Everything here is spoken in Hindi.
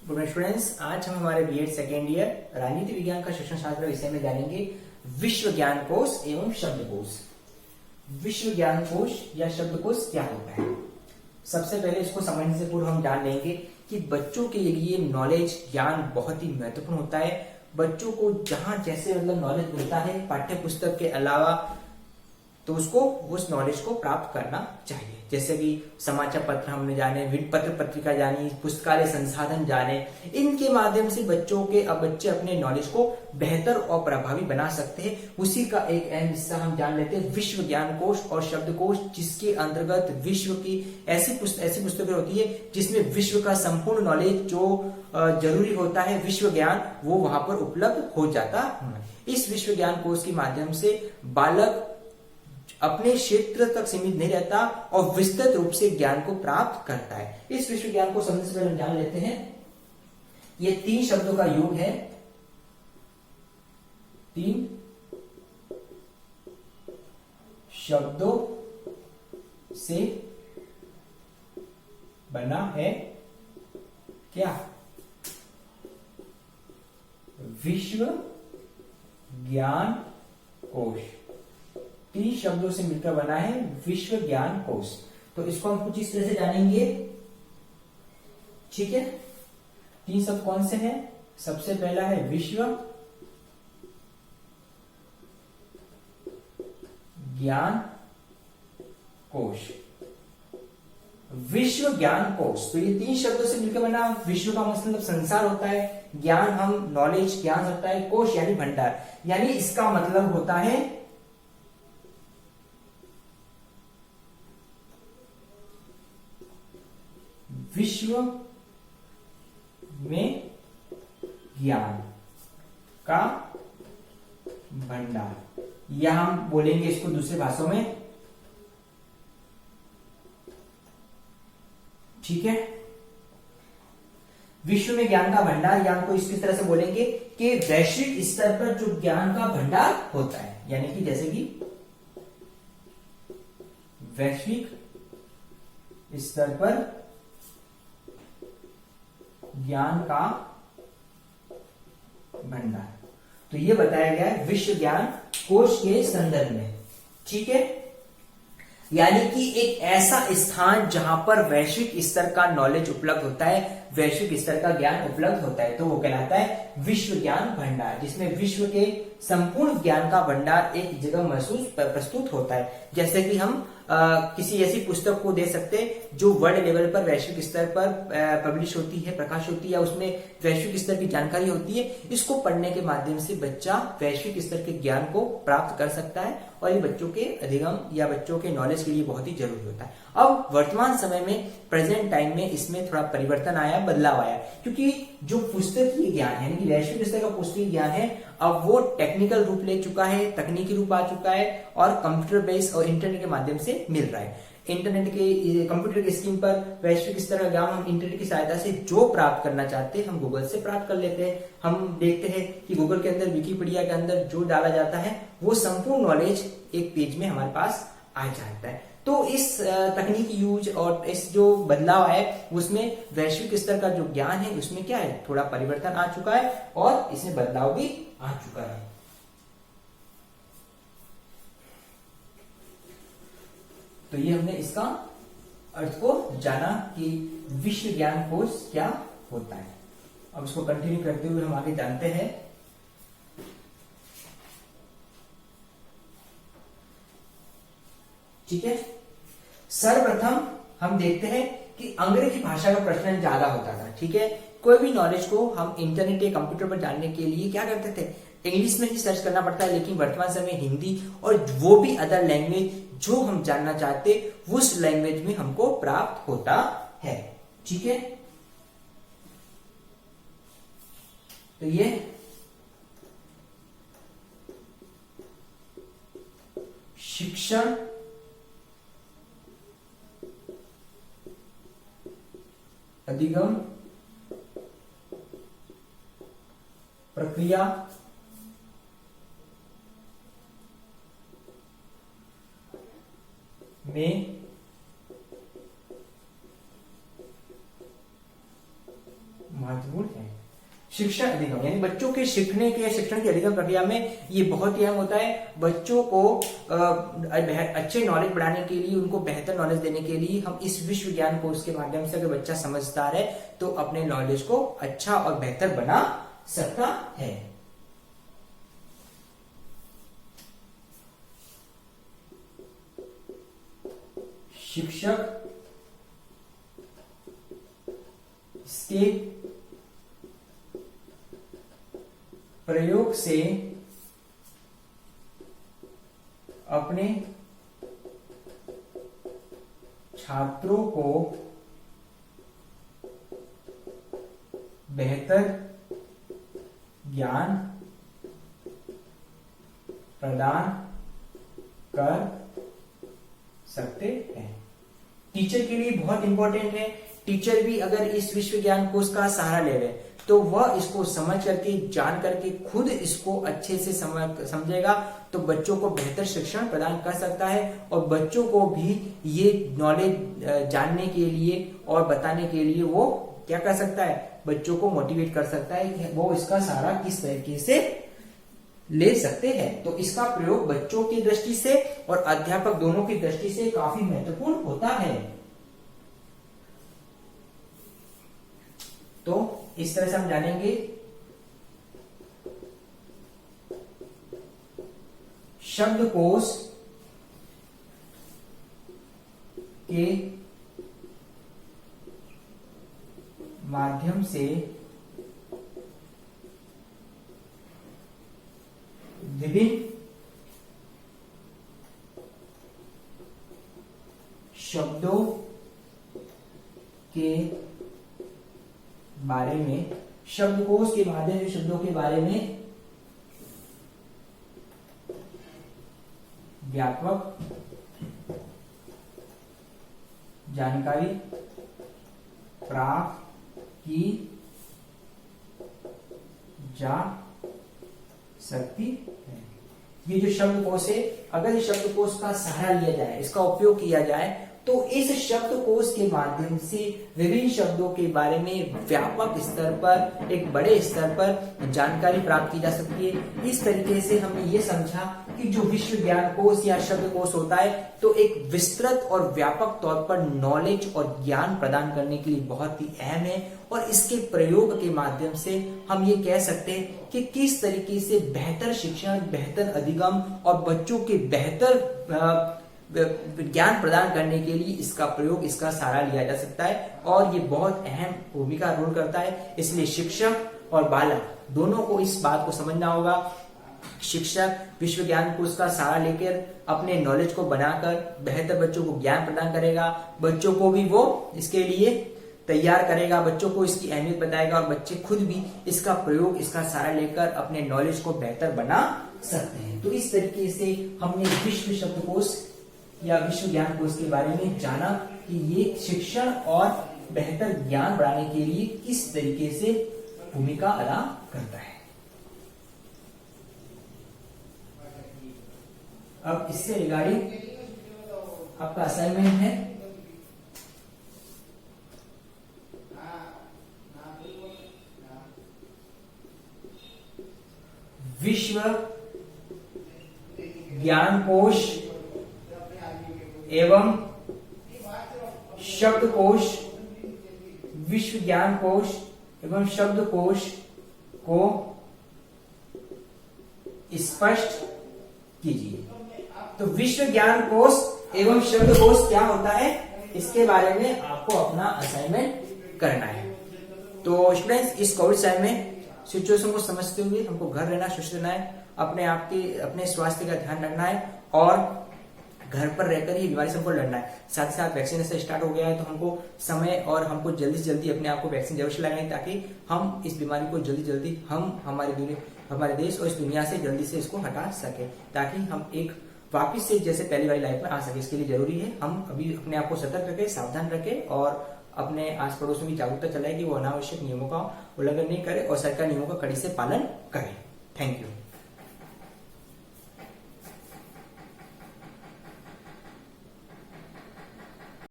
Good morning students. आज हम हमारे बीएड सेकेंड ईयर राजनीति विज्ञान का शिक्षण शास्त्र विषय में जानेंगे विश्व ज्ञान कोश एवं शब्दकोश। विश्व ज्ञान कोश या शब्दकोश क्या होता है? सबसे पहले इसको समझने से पूर्व हम जान लेंगे कि बच्चों के लिए नॉलेज ज्ञान बहुत ही महत्वपूर्ण होता है। बच्चों को जहां जैसे नॉलेज मिलता है पाठ्य पुस्तक के अलावा, तो उसको उस नॉलेज को प्राप्त करना चाहिए। जैसे कि समाचार पत्र हमने जाने, पत्र पत्रिका जानी, पुस्तकालय संसाधन जाने, इनके माध्यम से बच्चे अपने नॉलेज को बेहतर और प्रभावी बना सकते हैं। उसी का एक अहम हिस्सा हम जान लेते हैं विश्व ज्ञान कोश और शब्दकोश, जिसके अंतर्गत विश्व की ऐसी पुस्तकें होती है जिसमें विश्व का संपूर्ण नॉलेज जो जरूरी होता है, विश्व ज्ञान, वो वहां पर उपलब्ध हो जाता है। इस विश्व ज्ञान कोश के माध्यम से बालक अपने क्षेत्र तक सीमित नहीं रहता और विस्तृत रूप से ज्ञान को प्राप्त करता है। इस विश्व ज्ञान को समझने से पहले हम जान लेते हैं, ये 3 शब्दों का योग है। 3 शब्दों से बना है क्या? विश्व ज्ञान कोश 3 शब्दों से मिलकर बना है विश्व ज्ञान कोश। तो इसको हम कुछ इस तरह से जानेंगे, ठीक है। 3 शब्द कौन से हैं? सबसे पहला है विश्व ज्ञान कोश। विश्व ज्ञान कोश, तो ये 3 शब्दों से मिलकर बना। विश्व का मतलब संसार होता है, ज्ञान हम नॉलेज ज्ञान होता है, कोश यानी भंडार, यानी इसका मतलब होता है विश्व में ज्ञान का भंडार, या हम बोलेंगे इसको दूसरे भाषाओं में, ठीक है। विश्व में ज्ञान का भंडार, या हमको इसकी तरह से बोलेंगे कि वैश्विक स्तर पर जो ज्ञान का भंडार होता है, यानी कि जैसे कि वैश्विक स्तर पर ज्ञान का भंडार, तो ये बताया गया है विश्व ज्ञान कोश के संदर्भ में, ठीक है। यानी कि एक ऐसा स्थान जहां पर वैश्विक स्तर का नॉलेज उपलब्ध होता है, वैश्विक स्तर का ज्ञान उपलब्ध होता है, तो वो कहलाता है विश्व ज्ञान भंडार, जिसमें विश्व के संपूर्ण ज्ञान का भंडार एक जगह महसूस प्रस्तुत होता है। जैसे कि हम किसी ऐसी पुस्तक को दे सकते हैं जो वर्ल्ड लेवल पर वैश्विक स्तर पर पब्लिश होती है, प्रकाश होती है, उसमें वैश्विक स्तर की जानकारी होती है। इसको पढ़ने के माध्यम से बच्चा वैश्विक स्तर के ज्ञान को प्राप्त कर सकता है और ये बच्चों के अधिगम या बच्चों के नॉलेज के लिए बहुत ही जरूरी होता है। अब वर्तमान समय में, प्रेजेंट टाइम में, इसमें थोड़ा परिवर्तन आया, बदलाव आया, क्योंकि जो पुस्तकीय ज्ञान यानी कि वैश्विक स्तर का पुस्तकीय ज्ञान है, अब वो टेक्निकल रूप ले चुका है, तकनीकी रूप आ चुका है और कंप्यूटर बेस्ड और इंटरनेट के माध्यम से मिल रहा है। इंटरनेट के कंप्यूटर के स्क्रीन पर वैश्विक स्तर का ज्ञान हम इंटरनेट की सहायता से जो प्राप्त करना चाहते हैं हम गूगल से प्राप्त कर लेते हैं। हम देखते हैं कि गूगल के अंदर, विकिपीडिया के अंदर जो डाला जाता है वो संपूर्ण नॉलेज एक पेज में हमारे पास आ जाता है। तो इस तकनीकी यूज और इस जो बदलाव है उसमें वैश्विक स्तर का जो ज्ञान है उसमें क्या है, थोड़ा परिवर्तन आ चुका है और इसमें बदलाव भी आ चुका है। तो ये हमने इसका अर्थ को जाना कि विश्व ज्ञान कोश क्या होता है। अब इसको कंटिन्यू करते हुए हम आगे जानते हैं, ठीक है। सर्वप्रथम हम देखते हैं कि अंग्रेजी भाषा का प्रचलन ज्यादा होता था, ठीक है। कोई भी नॉलेज को हम इंटरनेट या कंप्यूटर पर जानने के लिए क्या करते थे, इंग्लिश में ही सर्च करना पड़ता है, लेकिन वर्तमान समय हिंदी और वो भी अदर लैंग्वेज जो हम जानना चाहते उस लैंग्वेज में हमको प्राप्त होता है, ठीक है। तो ये शिक्षण अधिगम प्रक्रिया में महत्वपूर्ण है। शिक्षण अधिगम यानी बच्चों के सीखने के शिक्षण की अधिगम प्रक्रिया में ये बहुत ही अहम होता है। बच्चों को अच्छे नॉलेज बढ़ाने के लिए, उनको बेहतर नॉलेज देने के लिए हम इस विश्व ज्ञान कोर्स के माध्यम से, अगर बच्चा समझदार है तो अपने नॉलेज को अच्छा और बेहतर बना सकता है। शिक्षक इसके प्रयोग से अपने छात्रों को बेहतर ज्ञान प्रदान कर सकते हैं। टीचर के लिए बहुत इंपॉर्टेंट है। टीचर भी अगर इस विश्व ज्ञान कोर्स का सहारा ले रहे तो वह इसको समझ करके, जान करके खुद इसको अच्छे से समझेगा तो बच्चों को बेहतर शिक्षण प्रदान कर सकता है और बच्चों को भी ये नॉलेज जानने के लिए और बताने के लिए वो क्या कर सकता है, बच्चों को मोटिवेट कर सकता है कि वो इसका सहारा किस तरीके से ले सकते हैं। तो इसका प्रयोग बच्चों की दृष्टि से और अध्यापक दोनों की दृष्टि से काफी महत्वपूर्ण होता है। तो इस तरह से हम जानेंगे शब्दकोश के माध्यम से विभिन्न शब्दों के बारे में, शब्दकोश के माध्यम से शब्दों के बारे में व्यापक जानकारी प्राप्त की जा सकती है। ये जो शब्दकोश है, अगर इस शब्दकोश का सहारा लिया जाए, इसका उपयोग किया जाए तो इस शब्दकोश के माध्यम से विभिन्न शब्दों के बारे में व्यापक स्तर पर, एक बड़े स्तर पर जानकारी प्राप्त की जा सकती है। इस तरीके से हमने ये समझा कि जो विश्व ज्ञान कोश या शब्दकोश होता है तो एक विस्तृत और व्यापक तौर पर नॉलेज और ज्ञान प्रदान करने के लिए बहुत ही अहम है और इसके प्रयोग के माध्यम से हम ये कह सकते हैं कि किस तरीके से बेहतर शिक्षण, बेहतर अधिगम और बच्चों के बेहतर ज्ञान प्रदान करने के लिए इसका प्रयोग, इसका सहारा लिया जा सकता है और ये बहुत अहम भूमिका रोल करता है। इसलिए शिक्षक और बालक दोनों को इस बात को समझना होगा। शिक्षक विश्व ज्ञान कोश का सहारा लेकर अपने नॉलेज को बनाकर बेहतर बच्चों को ज्ञान प्रदान करेगा, बच्चों को भी वो इसके लिए तैयार करेगा, बच्चों को इसकी अहमियत बताएगा और बच्चे खुद भी इसका प्रयोग, इसका सहारा लेकर अपने नॉलेज को बेहतर बना सकते हैं। तो इस तरीके से हमने विश्व शब्दकोश या विश्व ज्ञान कोश के बारे में जाना कि ये शिक्षण और बेहतर ज्ञान बढ़ाने के लिए किस तरीके से भूमिका अदा करता है। अब इससे रिगार्डिंग आपका असाइनमेंट है, विश्व ज्ञान कोश एवं शब्दकोश, विश्व ज्ञान कोश एवं शब्दकोश को स्पष्ट कीजिए। तो विश्व ज्ञान कोश एवं शब्दकोश क्या होता है, इसके बारे में आपको अपना असाइनमेंट करना है। तो स्टूडेंट्स, इस कोविड टाइम में सिचुएशन को समझते हुए हमको घर रहना, सुरक्षित रहना है, अपने स्वास्थ्य का ध्यान रखना है और घर पर रहकर ही बीमारी से हमको लड़ना है। साथ ही साथ वैक्सीनेशन स्टार्ट हो गया है तो हमको समय और हमको जल्दी से जल्दी अपने आप को वैक्सीन जरूर लगानी है ताकि हम इस बीमारी को जल्दी हम हमारे देश और इस दुनिया से जल्दी से इसको हटा सके, ताकि हम एक वापिस से जैसे पहली वाली लाइफ में आ सके। इसके लिए जरूरी है हम अभी अपने आप को सतर्क रखें, सावधान रखें और अपने आस पड़ोस में भी जागरूकता चलाए कि वो अनावश्यक नियमों का उल्लंघन नहीं करे और सरकार नियमों का कड़ी से पालन करे। Thank you.